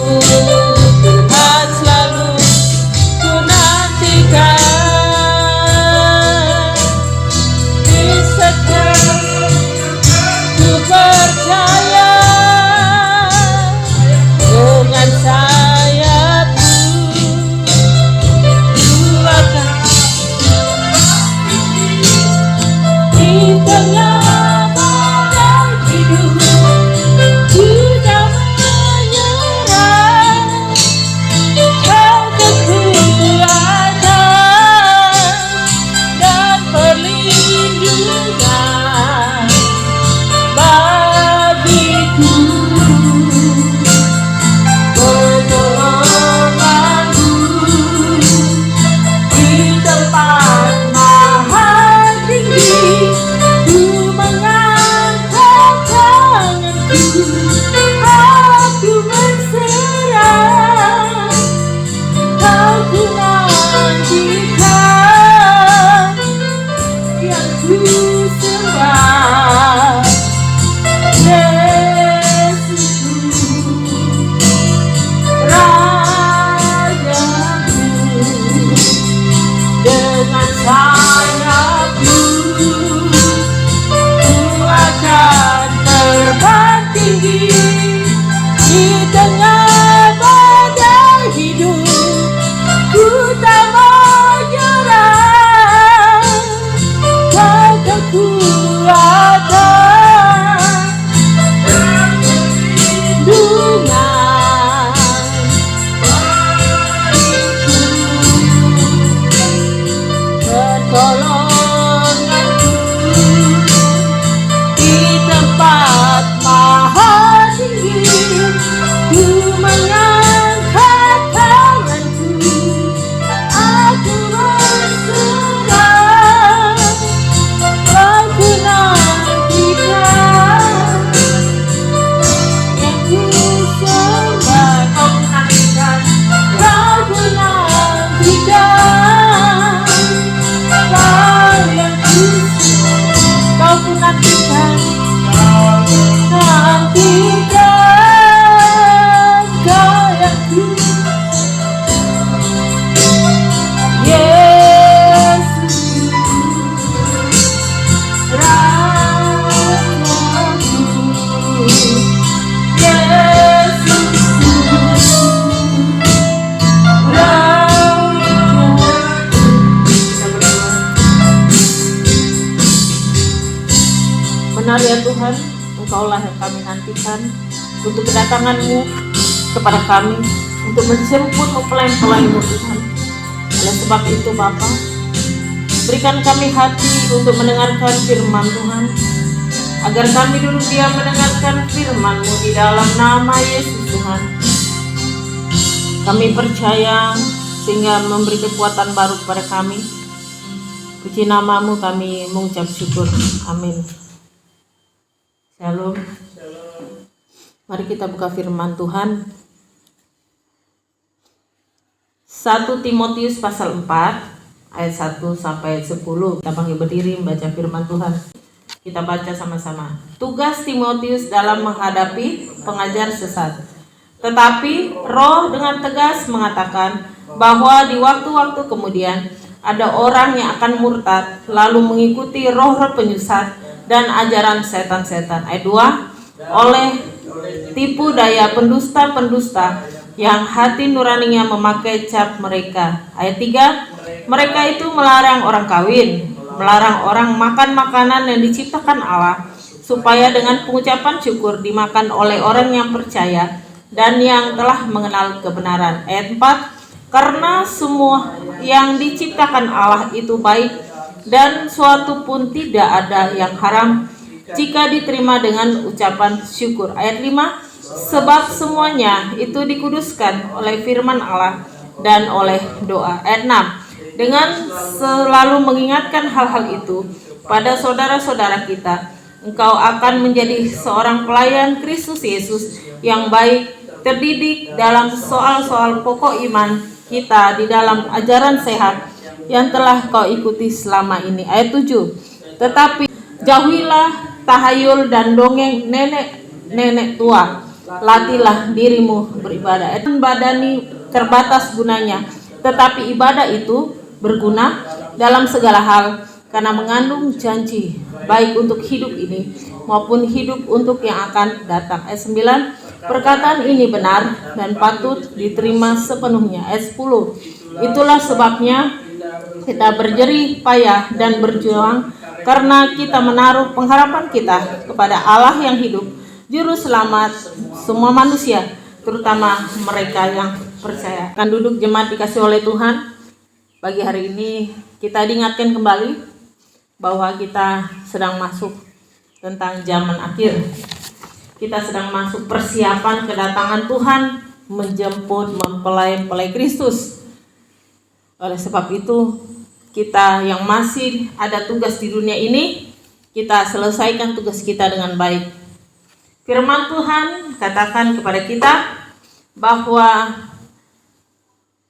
Tuhan selalu ku nantikan. Di setiap ku percaya dengan sayapmu ku akan di tengah badai hidup. Ku tak menyerah, Kau kekuatan dan perlindungan bagiku. Pertolonganmu di tempat maha tinggi. Ku mengangkat tanganku, aku berserah. Kau ku nantikan, yang ku sembah. Yesusku, Rajaku, dengan sayapmu ku akan terbang tinggi. Di tengah badai hidup ku tak menyerah. Kau kekuatan dan perlindungan bagiku. Pertolonganku di tempat maha tinggi. Ku mengangkat tanganku, aku berserah. Kau ku nantikan, yang ku sembah. Kau ku nantikan, kau ku nantikan. Kau yang ku sembah. Kau ku nantikan, nantikan. Kau yang ku Yesus, Rajaku, Yesus, Rajaku. Benar ya Tuhan, Engkaulah yang kami nantikan untuk kedatangan-Mu kepada kami, untuk menjemput mempelai-pelai-Mu Tuhan. Oleh sebab itu Bapa, berikan kami hati untuk mendengarkan firman Tuhan, agar kami duduk diam mendengarkan firman-Mu di dalam nama Yesus Tuhan. Kami percaya sehingga memberi kekuatan baru kepada kami. Puji nama-Mu kami mengucap syukur. Amin. Shalom. Mari kita buka firman Tuhan. 1 Timotius pasal 4 ayat 1 sampai 10. Kita panggil berdiri membaca firman Tuhan. Kita baca sama-sama. Tugas Timotius dalam menghadapi pengajar sesat. Tetapi Roh dengan tegas mengatakan bahwa di waktu-waktu kemudian ada orang yang akan murtad, lalu mengikuti roh-roh penyesat dan ajaran setan-setan. Ayat 2. Oleh tipu daya pendusta-pendusta yang hati nuraninya memakai cap mereka. Ayat 3. Mereka itu melarang orang kawin, melarang orang makan makanan yang diciptakan Allah, supaya dengan pengucapan syukur dimakan oleh orang yang percaya dan yang telah mengenal kebenaran. Ayat 4. Karena semua yang diciptakan Allah itu baik, dan suatu pun tidak ada yang haram jika diterima dengan ucapan syukur. Ayat 5. Sebab semuanya itu dikuduskan oleh firman Allah dan oleh doa. Ayat 6. Dengan selalu mengingatkan hal-hal itu pada saudara-saudara kita, engkau akan menjadi seorang pelayan Kristus Yesus yang baik, terdidik dalam soal-soal pokok iman kita di dalam ajaran sehat yang telah kau ikuti selama ini. Ayat 7. Tetapi jauhilah tahayul dan dongeng nenek-nenek tua latihlah dirimu beribadah. Badani terbatas gunanya, tetapi ibadah itu berguna dalam segala hal karena mengandung janji baik untuk hidup ini maupun hidup untuk yang akan datang. Ayat 9, perkataan ini benar dan patut diterima sepenuhnya. Ayat 10, itulah sebabnya kita berjerih payah dan berjuang karena kita menaruh pengharapan kita kepada Allah yang hidup, juru selamat semua manusia, terutama mereka yang percaya. Akan duduk jemaat dikasih oleh Tuhan, pagi hari ini kita diingatkan kembali bahwa kita sedang masuk tentang zaman akhir. Kita sedang masuk persiapan kedatangan Tuhan menjemput mempelai-pelai Kristus. Oleh sebab itu, kita yang masih ada tugas di dunia ini, kita selesaikan tugas kita dengan baik. Firman Tuhan katakan kepada kita bahwa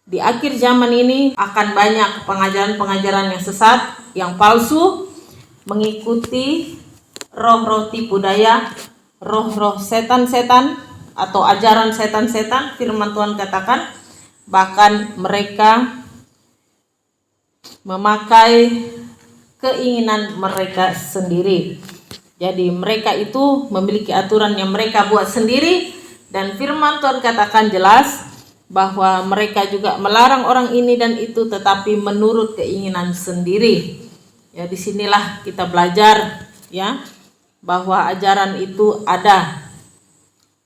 di akhir zaman ini akan banyak pengajaran-pengajaran yang sesat, yang palsu, mengikuti roh-roh tipu daya, roh-roh setan-setan atau ajaran setan-setan. Firman Tuhan katakan bahkan mereka memakai keinginan mereka sendiri. Jadi mereka itu memiliki aturan yang mereka buat sendiri, dan firman Tuhan katakan jelas bahwa mereka juga melarang orang ini dan itu tetapi menurut keinginan sendiri. Ya, disinilah kita belajar ya bahwa ajaran itu ada.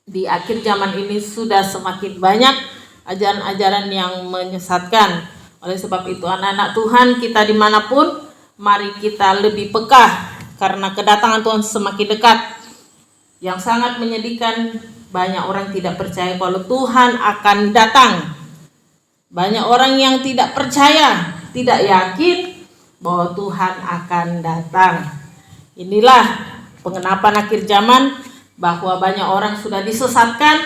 Di akhir zaman ini sudah semakin banyak ajaran-ajaran yang menyesatkan. Oleh sebab itu anak-anak Tuhan kita dimanapun, mari kita lebih peka karena kedatangan Tuhan semakin dekat. Yang sangat menyedihkan, banyak orang tidak percaya kalau Tuhan akan datang. Banyak orang yang tidak percaya, tidak yakin bahwa Tuhan akan datang. Inilah pengenapan akhir zaman, bahwa banyak orang sudah disesatkan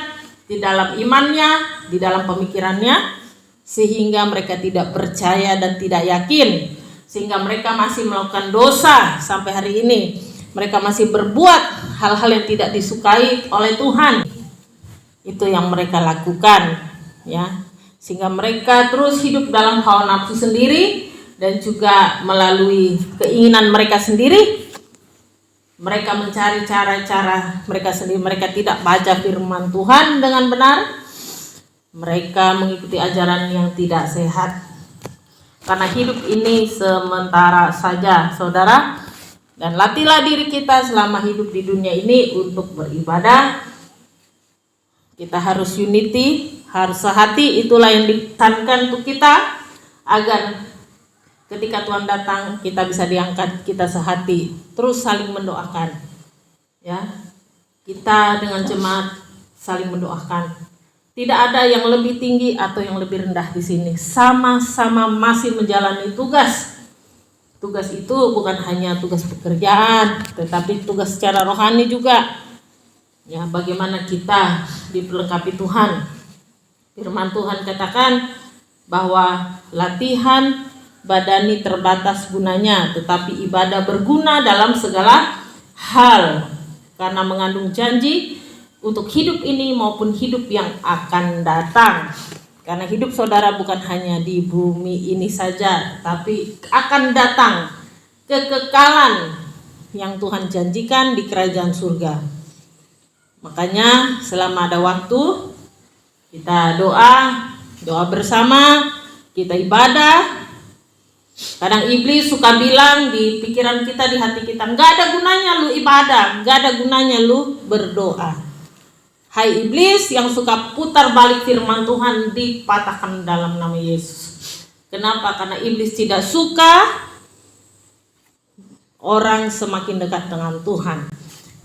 di dalam imannya, di dalam pemikirannya, sehingga mereka tidak percaya dan tidak yakin, sehingga mereka masih melakukan dosa sampai hari ini. Mereka masih berbuat hal-hal yang tidak disukai oleh Tuhan. Itu yang mereka lakukan ya, sehingga mereka terus hidup dalam hawa nafsu sendiri dan juga melalui keinginan mereka sendiri. Mereka mencari cara-cara mereka sendiri. Mereka tidak baca firman Tuhan dengan benar. Mereka mengikuti ajaran yang tidak sehat. Karena hidup ini sementara saja, saudara. Dan latihlah diri kita selama hidup di dunia ini untuk beribadah. Kita harus unity, harus sehati. Itulah yang ditekankan untuk kita, agar ketika Tuhan datang kita bisa diangkat, kita sehati, terus saling mendoakan. Ya, kita dengan jemaat saling mendoakan. Tidak ada yang lebih tinggi atau yang lebih rendah di sini. Sama-sama masih menjalani tugas. Tugas itu bukan hanya tugas pekerjaan, tetapi tugas secara rohani juga. Ya, bagaimana kita diperlengkapi Tuhan. Firman Tuhan katakan bahwa latihan badani terbatas gunanya, tetapi ibadah berguna dalam segala hal karena mengandung janji untuk hidup ini maupun hidup yang akan datang. Karena hidup saudara bukan hanya di bumi ini saja, tapi akan datang kekekalan yang Tuhan janjikan di kerajaan surga. Makanya selama ada waktu, kita doa bersama, kita ibadah. Kadang iblis suka bilang di pikiran kita, di hati kita, gak ada gunanya lu ibadah, gak ada gunanya lu berdoa. Hai iblis yang suka putar balik firman Tuhan, dipatahkan dalam nama Yesus. Kenapa? Karena iblis tidak suka orang semakin dekat dengan Tuhan.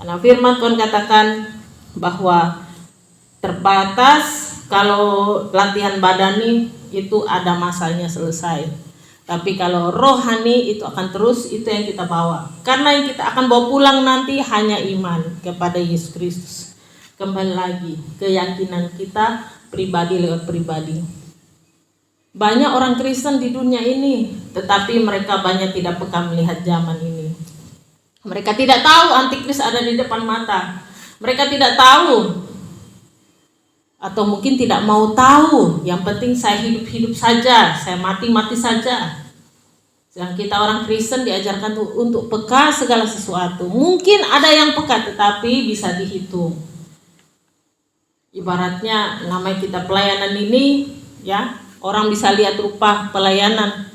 Karena firman Tuhan katakan bahwa terbatas, kalau latihan badani itu ada masanya selesai. Tapi kalau rohani itu akan terus, itu yang kita bawa. Karena yang kita akan bawa pulang nanti hanya iman kepada Yesus Kristus. Kembali lagi, keyakinan kita pribadi lewat pribadi. Banyak orang Kristen di dunia ini, tetapi mereka banyak tidak peka melihat zaman ini. Mereka tidak tahu antikris ada di depan mata. Mereka tidak tahu atau mungkin tidak mau tahu. Yang penting saya hidup-hidup saja, saya mati-mati saja. Yang kita orang Kristen diajarkan untuk peka segala sesuatu. Mungkin ada yang peka tetapi bisa dihitung. Ibaratnya namanya kita pelayanan ini, ya, orang bisa lihat rupa pelayanan,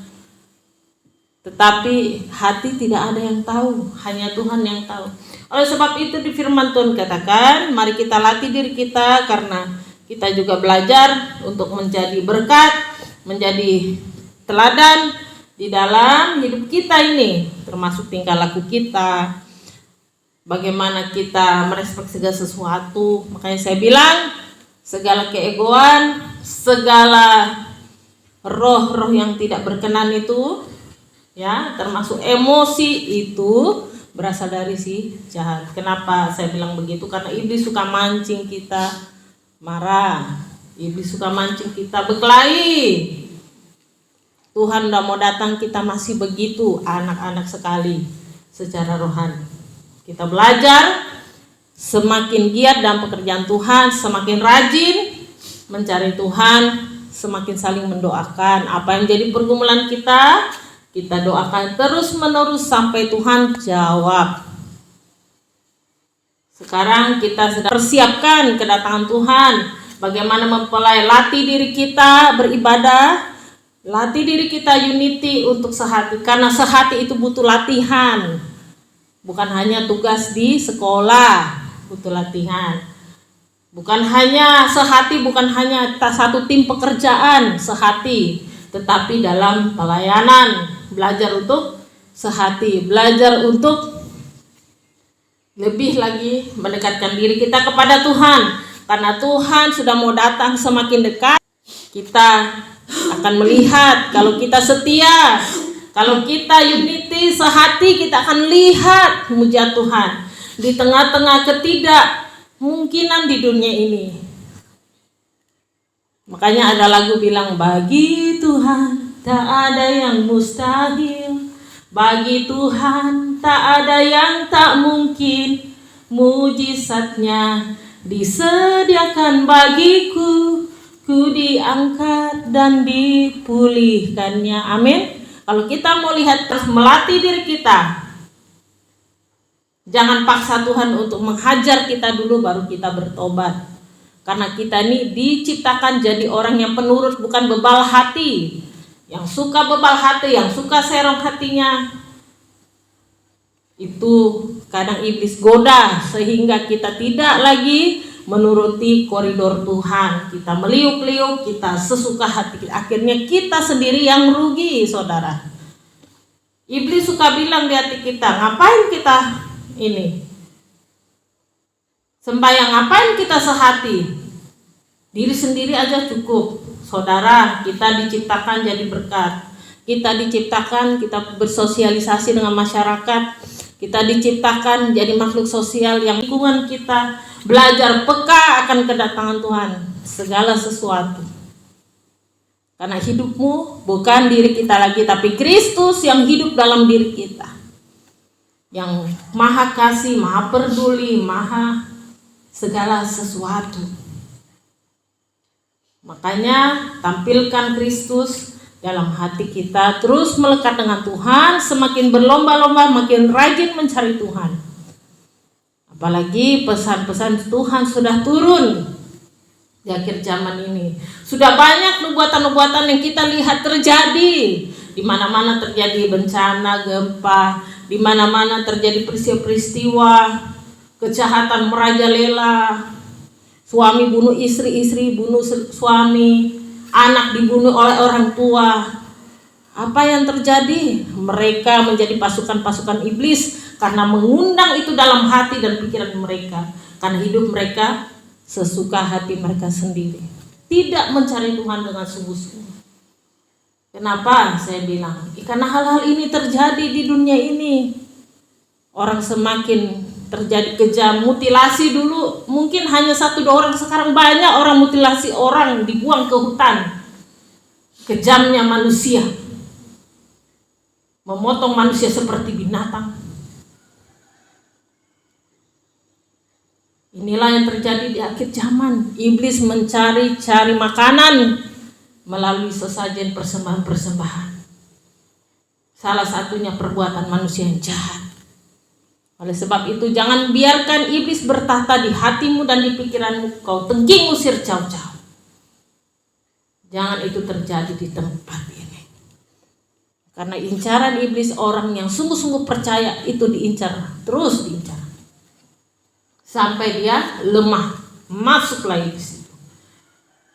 tetapi hati tidak ada yang tahu, hanya Tuhan yang tahu. Oleh sebab itu di firman Tuhan katakan, mari kita latih diri kita karena kita juga belajar untuk menjadi berkat, menjadi teladan di dalam hidup kita ini, termasuk tingkah laku kita, bagaimana kita merespek segala sesuatu. Makanya saya bilang, segala keegoan, segala roh-roh yang tidak berkenan itu, ya, termasuk emosi itu berasal dari si jahat. Kenapa saya bilang begitu? Karena iblis suka mancing kita marah, iblis suka mancing kita berkelahi. Tuhan udah mau datang, kita masih begitu anak-anak sekali secara rohani. Kita belajar semakin giat dalam pekerjaan Tuhan, semakin rajin mencari Tuhan, semakin saling mendoakan. Apa yang jadi pergumulan kita doakan terus menerus sampai Tuhan jawab. Sekarang kita sedang persiapkan kedatangan Tuhan. Bagaimana mempelai, latih diri kita beribadah, latih diri kita unity untuk sehati. Karena sehati itu butuh latihan. Bukan hanya tugas di sekolah, butuh latihan. Bukan hanya sehati, bukan hanya satu tim pekerjaan sehati, tetapi dalam pelayanan belajar untuk sehati, belajar untuk lebih lagi mendekatkan diri kita kepada Tuhan. Karena Tuhan sudah mau datang semakin dekat, kita akan melihat kalau kita setia, kalau kita unity sehati, kita akan lihat mujizat Tuhan di tengah-tengah ketidakmungkinan di dunia ini. Makanya ada lagu bilang, bagi Tuhan tak ada yang mustahil, bagi Tuhan tak ada yang tak mungkin, mujizatnya disediakan bagiku, ku diangkat dan dipulihkannya. Amin. Kalau kita mau lihat, terus melatih diri kita, jangan paksa Tuhan untuk menghajar kita dulu baru kita bertobat. Karena kita ini diciptakan jadi orang yang penurut, bukan bebal hati. Yang suka bebal hati, yang suka serong hatinya, itu kadang iblis goda sehingga kita tidak lagi menuruti koridor Tuhan. Kita meliuk-liuk, kita sesuka hati, akhirnya kita sendiri yang rugi, saudara. Iblis suka bilang di hati kita, ngapain kita ini sembahyang, ngapain kita sehati, diri sendiri aja cukup. Saudara, kita diciptakan jadi berkat, kita diciptakan kita bersosialisasi dengan masyarakat, kita diciptakan jadi makhluk sosial yang lingkungan kita belajar peka akan kedatangan Tuhan segala sesuatu. Karena hidupmu bukan diri kita lagi, tapi Kristus yang hidup dalam diri kita, yang maha kasih, maha peduli, maha segala sesuatu. Makanya tampilkan Kristus dalam hati kita, terus melekat dengan Tuhan, semakin berlomba-lomba, makin rajin mencari Tuhan. Apalagi pesan-pesan Tuhan sudah turun di akhir zaman ini. Sudah banyak nubuatan-nubuatan yang kita lihat terjadi. Di mana-mana terjadi bencana, gempa, di mana-mana terjadi peristiwa-peristiwa kejahatan merajalela. Suami bunuh istri, istri bunuh suami, anak dibunuh oleh orang tua. Apa yang terjadi? Mereka menjadi pasukan-pasukan iblis karena mengundang itu dalam hati dan pikiran mereka. Karena hidup mereka sesuka hati mereka sendiri, tidak mencari Tuhan dengan sungguh-sungguh. Kenapa saya bilang? Karena hal-hal ini terjadi di dunia ini. Orang semakin terjadi kejam, mutilasi dulu mungkin hanya 1-2 orang, sekarang banyak orang mutilasi orang, dibuang ke hutan. Kejamnya manusia, memotong manusia seperti binatang. Ini Inilah yang terjadi di akhir zaman. Iblis mencari makanan melalui sesajen persembahan-persembahan. Salah satunya perbuatan manusia yang jahat. Oleh sebab itu jangan biarkan iblis bertahta di hatimu dan di pikiranmu. Kau tengking usir jauh-jauh. Jangan itu terjadi di tempat ini. Karena incaran iblis, orang yang sungguh-sungguh percaya itu diincar, terus diincar. Sampai dia lemah, masuk lagi ke situ.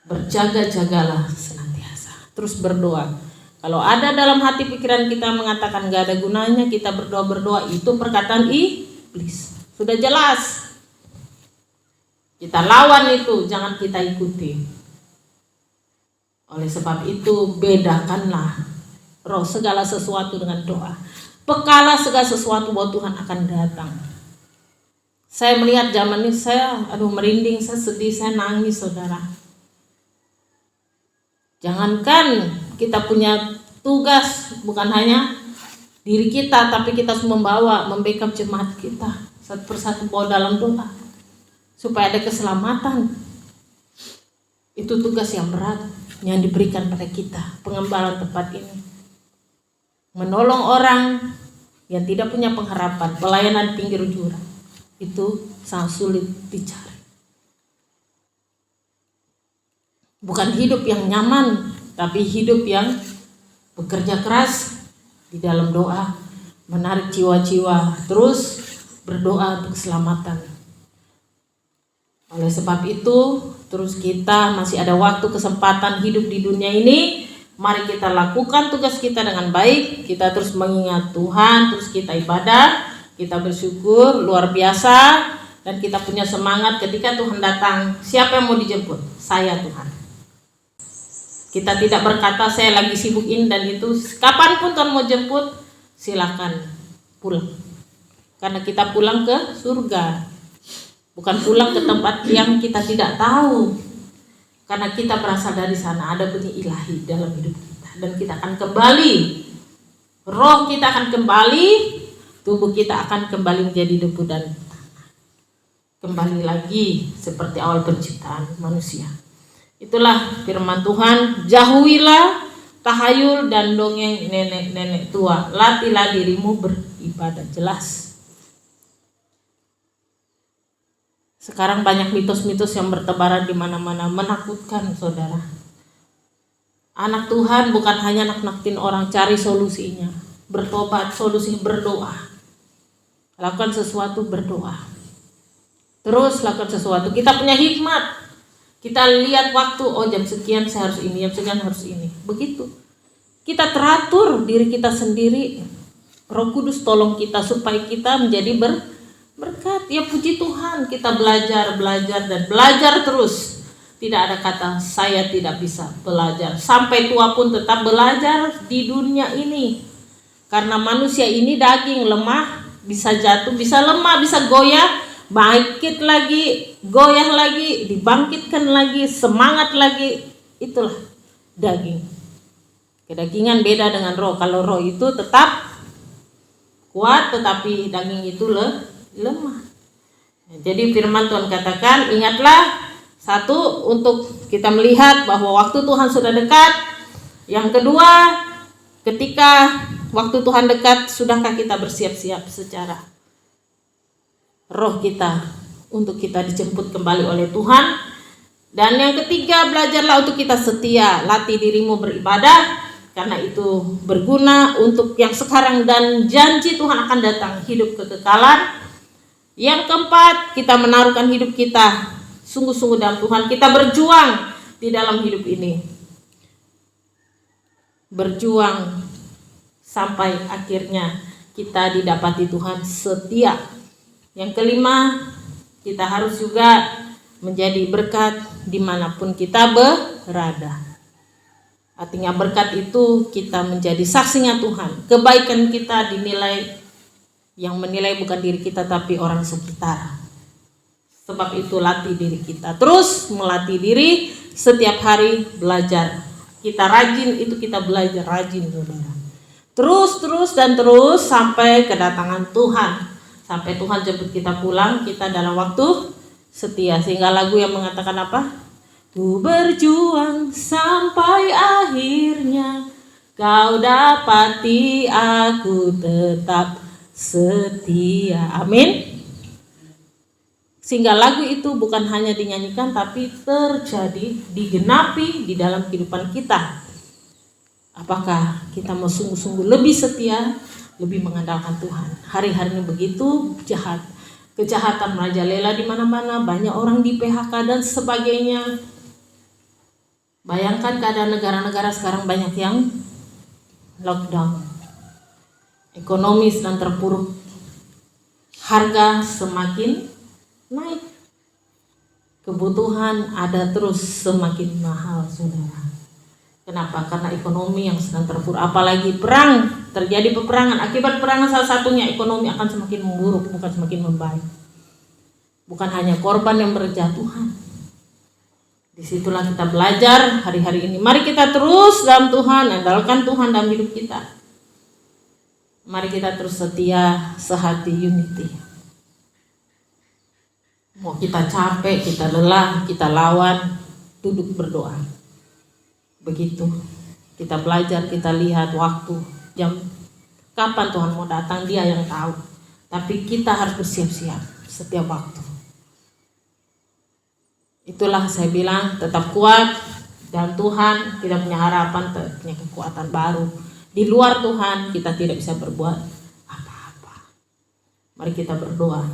Berjaga-jagalah senantiasa. Terus berdoa. Kalau ada dalam hati pikiran kita mengatakan gak ada gunanya kita berdoa, itu perkataan iblis. Sudah jelas. Kita lawan itu, jangan kita ikuti. Oleh sebab itu bedakanlah roh segala sesuatu dengan doa. Pekalah segala sesuatu bahwa Tuhan akan datang. Saya melihat zaman ini, saya merinding, saya sedih, saya nangis, saudara. Jangankan kita punya tugas, bukan hanya diri kita, tapi kita harus membackup jemaat kita satu persatu bawa dalam doa supaya ada keselamatan. Itu tugas yang berat yang diberikan pada kita, pengembalaan tempat ini. Menolong orang yang tidak punya pengharapan, pelayanan pinggir jurang, itu sangat sulit dicari. Bukan hidup yang nyaman, tapi hidup yang bekerja keras di dalam doa, menarik jiwa-jiwa, terus berdoa untuk keselamatan. Oleh sebab itu, terus kita masih ada waktu, kesempatan hidup di dunia ini. Mari kita lakukan tugas kita dengan baik. Kita terus mengingat Tuhan, terus kita ibadah, kita bersyukur luar biasa, dan kita punya semangat ketika Tuhan datang. Siapa yang mau dijemput? Saya, Tuhan. Kita tidak berkata saya lagi sibuk ini dan itu. Kapanpun Tuhan mau jemput, silakan pulang. Karena kita pulang ke surga, bukan pulang ke tempat yang kita tidak tahu. Karena kita berasal dari sana, ada benih ilahi dalam hidup kita, dan kita akan kembali. Roh kita akan kembali, tubuh kita akan kembali menjadi debu dan tanah. Kembali lagi seperti awal penciptaan manusia. Itulah firman Tuhan. Jauhilah tahayul dan dongeng nenek-nenek tua. Latihlah dirimu beribadah. Jelas. Sekarang banyak mitos-mitos yang bertebaran di mana-mana, menakutkan, saudara. Anak Tuhan bukan hanya naknakin orang, cari solusinya. Bertobat, solusi berdoa. Lakukan sesuatu, berdoa. Terus lakukan sesuatu. Kita punya hikmat. Kita lihat waktu, jam sekian saya harus ini, jam sekian harus ini. Begitu. Kita teratur diri kita sendiri. Roh Kudus tolong kita supaya kita menjadi berkat. Ya puji Tuhan, kita belajar dan belajar terus. Tidak ada kata saya tidak bisa belajar. Sampai tua pun tetap belajar di dunia ini. Karena manusia ini daging, lemah, bisa jatuh, bisa lemah, bisa goyah. Bangkit lagi, goyah lagi, dibangkitkan lagi, semangat lagi. Itulah daging. Kedagingan beda dengan roh. Kalau roh itu tetap kuat, tetapi daging itu lemah. Jadi firman Tuhan katakan, ingatlah, satu, untuk kita melihat bahwa waktu Tuhan sudah dekat. Yang kedua, ketika waktu Tuhan dekat, sudahkah kita bersiap-siap secara roh kita untuk kita dijemput kembali oleh Tuhan. Dan yang ketiga, belajarlah untuk kita setia. Latih dirimu beribadah, karena itu berguna untuk yang sekarang dan janji Tuhan akan datang, hidup kekekalan. Yang keempat, kita menaruhkan hidup kita sungguh-sungguh dalam Tuhan. Kita berjuang di dalam hidup ini, berjuang sampai akhirnya kita didapati Tuhan setia. Yang kelima, kita harus juga menjadi berkat dimanapun kita berada. Artinya berkat itu kita menjadi saksinya Tuhan. Kebaikan kita dinilai, yang menilai bukan diri kita tapi orang sekitar. Sebab itu latih diri kita. Terus melatih diri, setiap hari belajar. Kita rajin, itu kita belajar rajin, saudara. Terus sampai kedatangan Tuhan. Sampai Tuhan jemput kita pulang, kita dalam waktu setia. Sehingga lagu yang mengatakan apa? Ku berjuang sampai akhirnya, kau dapati aku tetap setia. Amin. Sehingga lagu itu bukan hanya dinyanyikan tapi terjadi, digenapi di dalam kehidupan kita. Apakah kita mau sungguh-sungguh lebih setia, lebih mengandalkan Tuhan? Hari-hari ini begitu jahat, kejahatan merajalela di mana-mana, banyak orang di PHK dan sebagainya. Bayangkan keadaan negara-negara sekarang banyak yang lockdown, ekonomi sedang terpuruk, harga semakin naik, kebutuhan ada terus semakin mahal, saudara. Kenapa? Karena ekonomi yang sedang terpuruk, apalagi perang, terjadi peperangan. Akibat peperangan salah satunya ekonomi akan semakin memburuk, bukan semakin membaik. Bukan hanya korban yang berjatuhan. Disitulah kita belajar hari-hari ini. Mari kita terus dalam Tuhan, andalkan Tuhan dalam hidup kita. Mari kita terus setia, sehati, unity. Mau kita capek, kita lelah, kita lawan, duduk berdoa. Begitu kita belajar, kita lihat waktu, jam, kapan Tuhan mau datang, Dia yang tahu. Tapi kita harus bersiap-siap setiap waktu. Itulah saya bilang, tetap kuat dalam Tuhan. Kita punya harapan, punya kekuatan baru. Di luar Tuhan kita tidak bisa berbuat apa-apa. Mari kita berdoa.